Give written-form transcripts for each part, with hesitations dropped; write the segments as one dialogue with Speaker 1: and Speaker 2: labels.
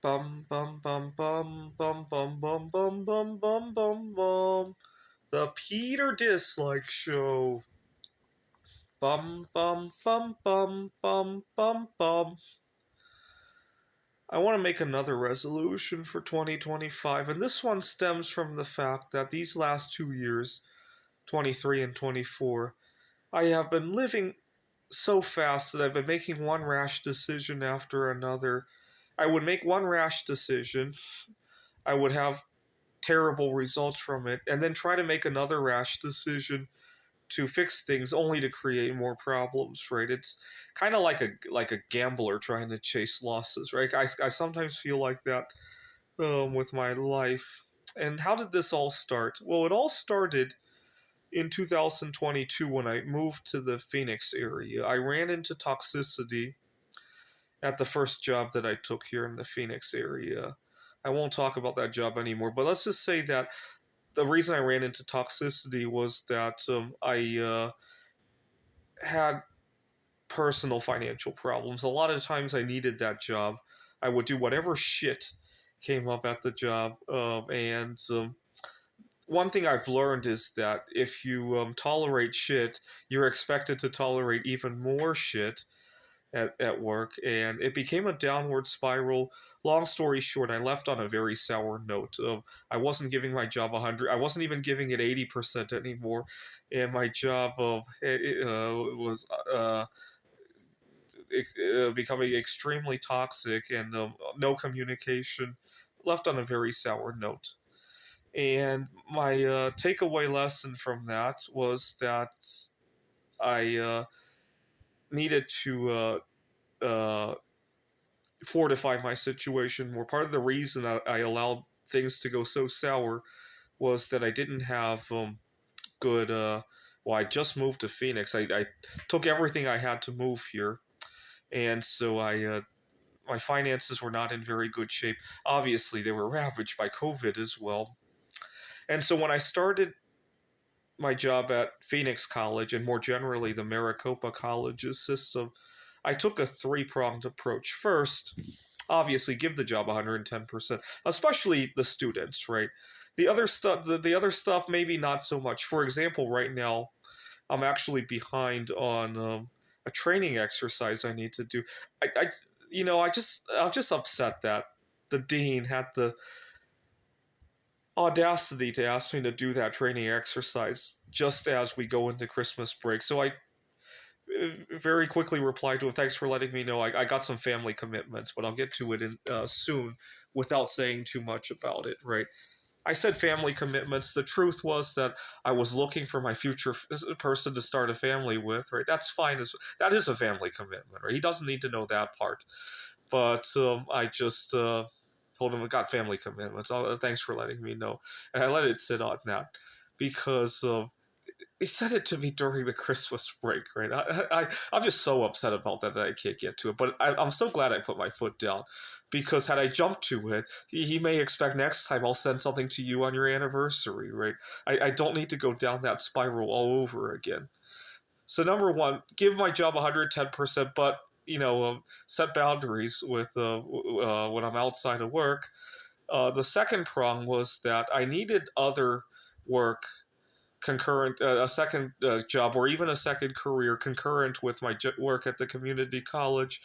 Speaker 1: Bum bum bum bum bum bum bum bum bum bum bum bum. The Peter Dislike Show. Bum bum bum bum bum bum bum. I want to make another resolution for 2025, and this one stems from the fact that these last 2 years, 23 and 24, I have been living so fast that I've been making one rash decision after another. I would make one rash decision, I would have terrible results from it, and then try to make another rash decision to fix things only to create more problems, right? It's kind of like a gambler trying to chase losses, right? I sometimes feel like that with my life. And how did this all start? Well, it all started in 2022 when I moved to the Phoenix area. I ran into toxicity at the first job that I took here in the Phoenix area. I won't talk about that job anymore, but let's just say that the reason I ran into toxicity was that I had personal financial problems. A lot of times I needed that job. I would do whatever shit came up at the job. And one thing I've learned is that if you tolerate shit, you're expected to tolerate even more shit at work. And it became a downward spiral. Long story short, I left on a very sour note. I wasn't giving my job 100. I wasn't even giving it 80% anymore. And my job was becoming extremely toxic and no communication, left on a very sour note. And my takeaway lesson from that was that I needed to uh, fortify my situation more. Part of the reason that I allowed things to go so sour was that I didn't have good. Well, I just moved to Phoenix. I took everything I had to move here, and so I my finances were not in very good shape. Obviously, they were ravaged by COVID as well. And so when I started my job at Phoenix College and more generally the Maricopa College's system, I took a three-pronged approach. First, obviously give the job 110%, especially the students, right? The other stuff maybe not so much. For example, right now I'm actually behind on a training exercise I need to do. I I'm just upset that the dean had the audacity to ask me to do that training exercise just as we go into Christmas break. So I very quickly replied to him, "Thanks for letting me know. I got some family commitments, but I'll get to it soon," without saying too much about it. Right? I said family commitments. The truth was that I was looking for my future person to start a family with. Right? That's fine. That is a family commitment. Right? He doesn't need to know that part. But I just told him I got family commitments. Thanks for letting me know, and I let it sit on that because he said it to me during the Christmas break. Right? I'm just so upset about that I can't get to it. But I'm so glad I put my foot down because had I jumped to it, he may expect next time I'll send something to you on your anniversary. Right? I don't need to go down that spiral all over again. So number one, give my job 110%, but set boundaries with when I'm outside of work. The second prong was that I needed other work concurrent, a second job or even a second career concurrent with my work at the community college,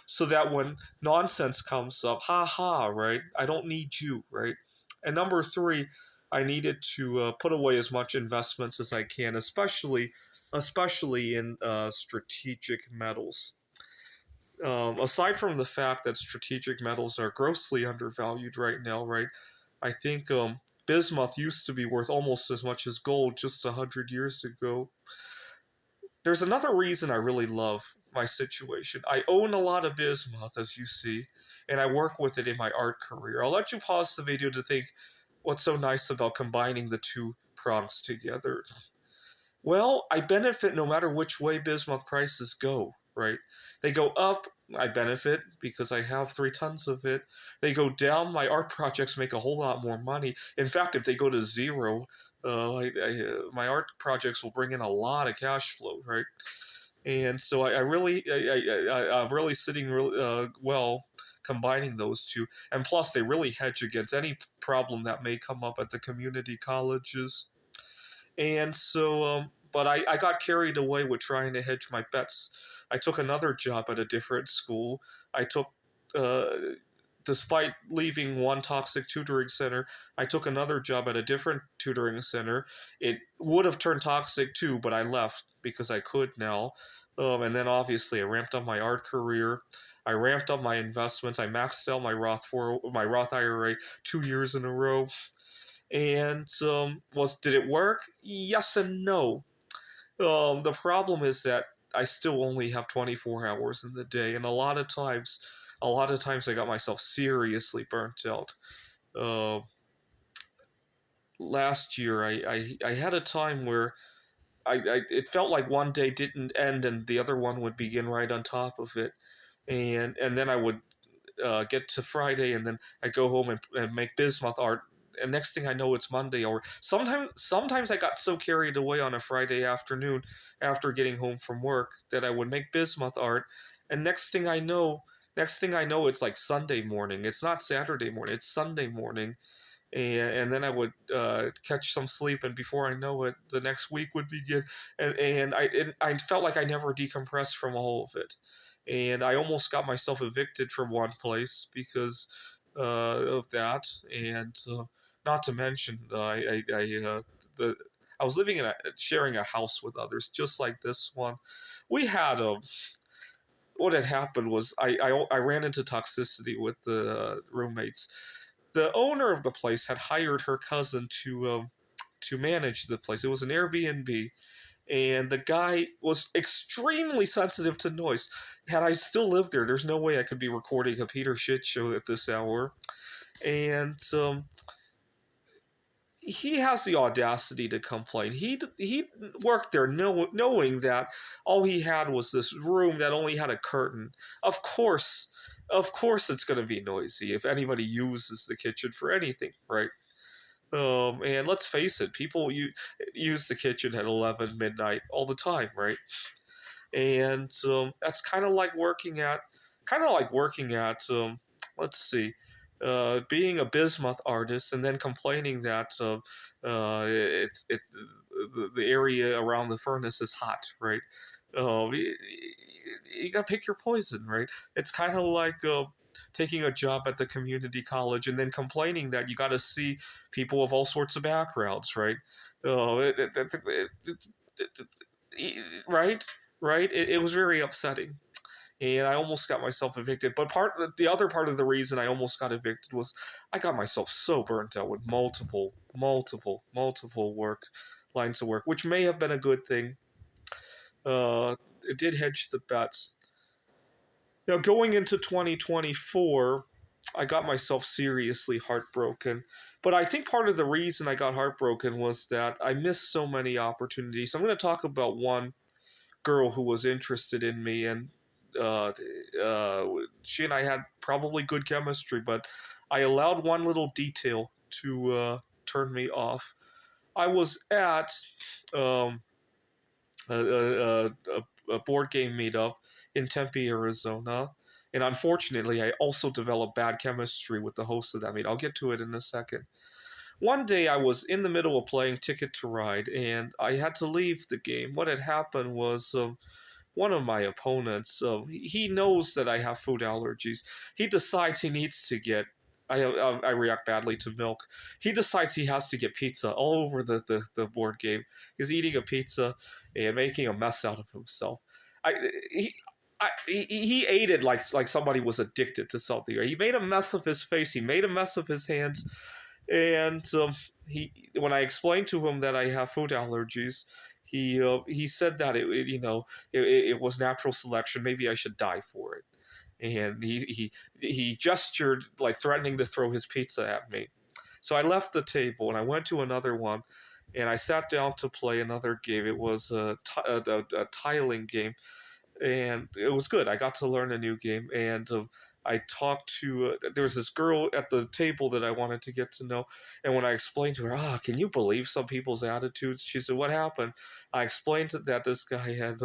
Speaker 1: so that when nonsense comes up, ha ha, right? I don't need you, right? And number three, I needed to put away as much investments as I can, especially in strategic metals. Aside from the fact that strategic metals are grossly undervalued right now, right? I think bismuth used to be worth almost as much as gold just 100 years ago. There's another reason I really love my situation. I own a lot of bismuth, as you see, and I work with it in my art career. I'll let you pause the video to think what's so nice about combining the two prongs together. Well, I benefit no matter which way bismuth prices go, right? They go up, I benefit because I have 3 tons of it. They go down, my art projects make a whole lot more money. In fact, if they go to zero, my art projects will bring in a lot of cash flow, right? And so I'm really sitting really well combining those two. And plus, they really hedge against any problem that may come up at the community colleges. And so, but I got carried away with trying to hedge my bets. I took another job at a different school. I took, uh, despite leaving one toxic tutoring center, I took another job at a different tutoring center. It would have turned toxic too, but I left because I could now. And then obviously I ramped up my art career. I ramped up my investments. I maxed out my Roth IRA 2 years in a row. And was did it work? Yes and no. The problem is that I still only have 24 hours in the day, and a lot of times I got myself seriously burnt out. Uh, Last year, I had a time where it felt like one day didn't end and the other one would begin right on top of it, and then I would get to Friday, and then I go home and make bismuth art. And next thing I know, it's Monday. Or sometimes I got so carried away on a Friday afternoon after getting home from work that I would make bismuth art, and next thing I know, it's like Sunday morning. It's not Saturday morning. It's Sunday morning, and then I would catch some sleep, and before I know it, the next week would begin, and I felt like I never decompressed from all of it, and I almost got myself evicted from one place because of that, and not to mention I was living sharing a house with others just like this one. We had what had happened was I ran into toxicity with the roommates. The owner of the place had hired her cousin to manage the place. It was an Airbnb, and the guy was extremely sensitive to noise. Had I still lived there, there's no way I could be recording a Peter shit show at this hour. And he has the audacity to complain. He worked there knowing that all he had was this room that only had a curtain. Of course, it's going to be noisy if anybody uses the kitchen for anything, right? And let's face it, people use the kitchen at 11 midnight all the time, right? And that's kind of like working at let's see, being a bismuth artist and then complaining that it's the area around the furnace is hot, right? You gotta pick your poison, right? It's kind of like taking a job at the community college and then complaining that you got to see people of all sorts of backgrounds, right? Uh, it, it, it, it, right, right. It was very upsetting, and I almost got myself evicted. But the other part of the reason I almost got evicted was I got myself so burnt out with multiple work lines of work, which may have been a good thing. It did hedge the bets. Now, going into 2024, I got myself seriously heartbroken. But I think part of the reason I got heartbroken was that I missed so many opportunities. I'm going to talk about one girl who was interested in me, and uh, uh, she and I had probably good chemistry, but I allowed one little detail to turn me off. I was at um, a board game meetup in Tempe, Arizona. And unfortunately, I also developed bad chemistry with the host of that meet. I'll get to it in a second. One day, I was in the middle of playing Ticket to Ride, and I had to leave the game. What had happened was one of my opponents, he knows that I have food allergies. He decides he needs to get. I react badly to milk. He decides he has to get pizza all over the board game. He's eating a pizza and making a mess out of himself. I he. He ate it like somebody was addicted to something. He made a mess of his face. He made a mess of his hands, and when I explained to him that I have food allergies, he said that it was natural selection. Maybe I should die for it. And he gestured like threatening to throw his pizza at me. So I left the table and I went to another one, and I sat down to play another game. It was a tiling game, and it was good. I got to learn a new game, and I talked to. There was this girl at the table that I wanted to get to know, and when I explained to her, can you believe some people's attitudes? She said, "What happened?" I explained that this guy had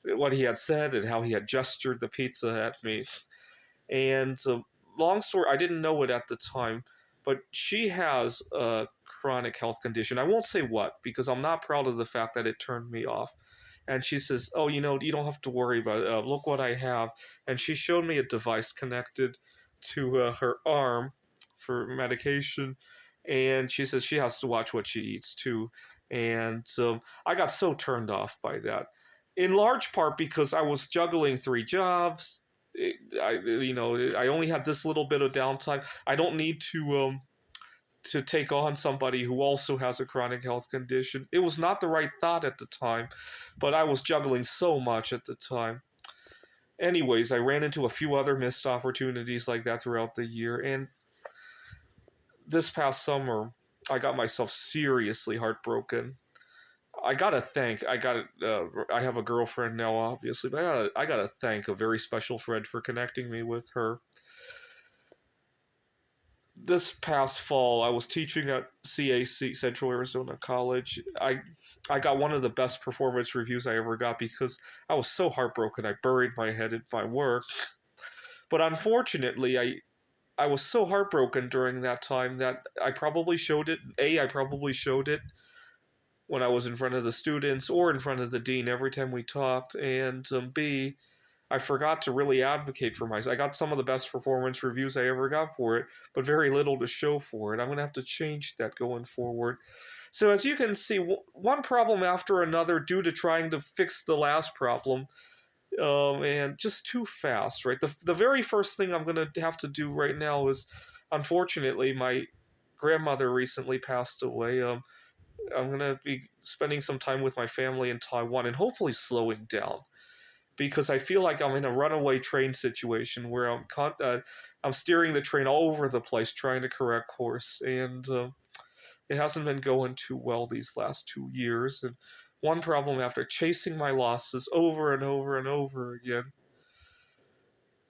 Speaker 1: what he had said and how he had gestured the pizza at me, and long story, I didn't know it at the time, but she has a chronic health condition. I won't say what because I'm not proud of the fact that it turned me off. And she says, "Oh, you don't have to worry about it. Look what I have." And she showed me a device connected to her arm for medication, and she says she has to watch what she eats too. And I got so turned off by that, in large part because I was juggling three jobs. I only have this little bit of downtime. I don't need to take on somebody who also has a chronic health condition. It was not the right thought at the time, but I was juggling so much at the time. Anyways, I ran into a few other missed opportunities like that throughout the year, and this past summer, I got myself seriously heartbroken. I have a girlfriend now, obviously, but I gotta thank a very special friend for connecting me with her. This past fall, I was teaching at CAC, Central Arizona College. I got one of the best performance reviews I ever got because I was so heartbroken. I buried my head in my work. But unfortunately, I was so heartbroken during that time that I probably showed it. I probably showed it when I was in front of the students or in front of the dean every time we talked. And B, I forgot to really advocate for myself. I got some of the best performance reviews I ever got for it, but very little to show for it. I'm going to have to change that going forward. So as you can see, one problem after another due to trying to fix the last problem, and just too fast, right? The very first thing I'm going to have to do right now is, unfortunately, my grandmother recently passed away. I'm going to be spending some time with my family in Taiwan and hopefully slowing down because I feel like I'm in a runaway train situation where I'm steering the train all over the place trying to correct course, and it hasn't been going too well these last 2 years. And one problem after chasing my losses over and over and over again.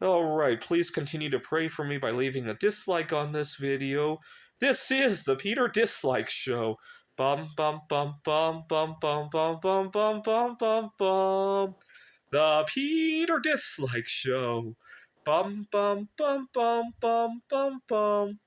Speaker 1: All right, please continue to pray for me by leaving a dislike on this video. This is the Peter Dislike Show. Bum bum bum bum bum bum bum bum bum bum bum bum. The Peter Dislike Show. Bum bum bum bum bum bum bum.